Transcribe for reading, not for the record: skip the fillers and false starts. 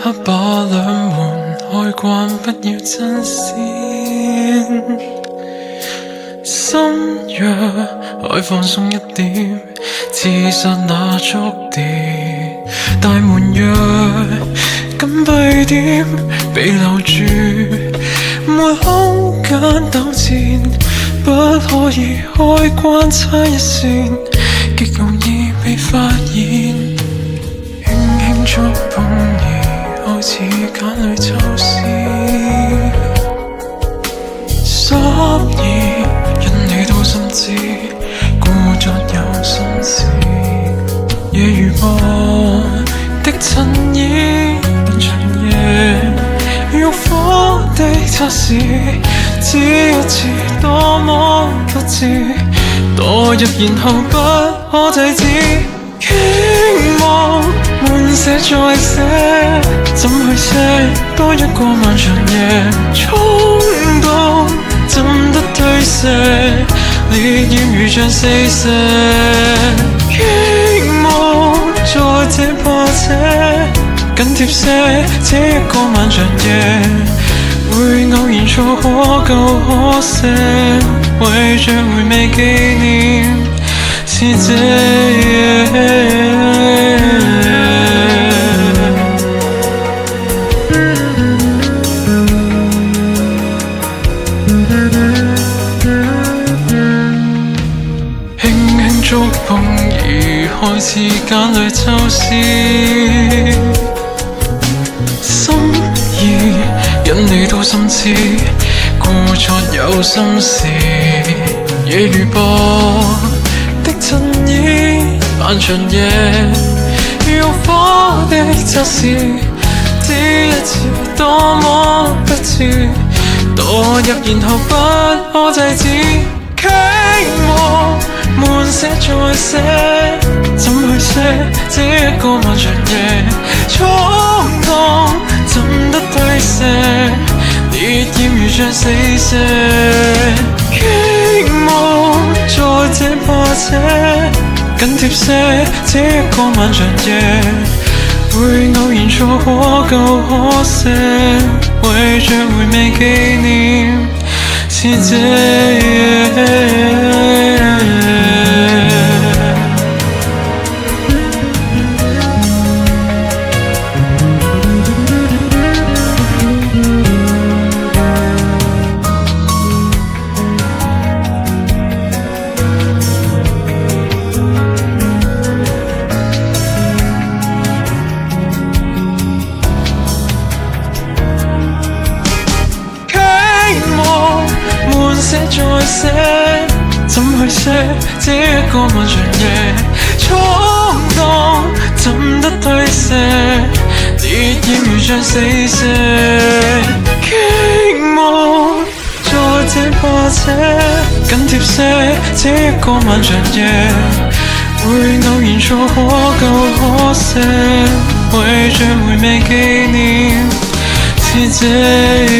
刻把兩門開關，不要爭先。心若可放鬆一點，刺殺那觸電。大門若緊閉點，被留住，沒空間糾纏，不可以開關差一線，極容易被發現。輕輕觸碰而開始揀裡抽絲，所以因你都心知，故作有心事。夜如波的襯衣，長夜欲火的測試，只一次多麼不智，墮入然後不可制止。傾慕滿寫再寫，怎去寫多一個漫長夜，衝動怎得推卸，烈焰如像四射。傾慕在這破車緊貼些，這一個漫長夜會偶然錯可救可赦，為着回味紀念是這夜。觸碰而開始揀裡抽絲，心意因你都心知，故作有心事。夜如波的襯衣，漫長夜欲火的測試，只一次多麼不智，墮入然後不可制止。傾慕滿寫再寫，怎去寫這一個漫長夜，衝動怎得推卸，烈焰如像四射。傾慕在這破車緊貼些，這一個漫長夜會偶然錯可救可赦，為着回味紀念是這夜。寫再寫，怎去寫這一個漫長夜，衝動怎得推卸，烈焰如像四射。傾慕在這破車緊貼些，這一個漫長夜會偶然錯可救可赦，為着回味紀念是這夜。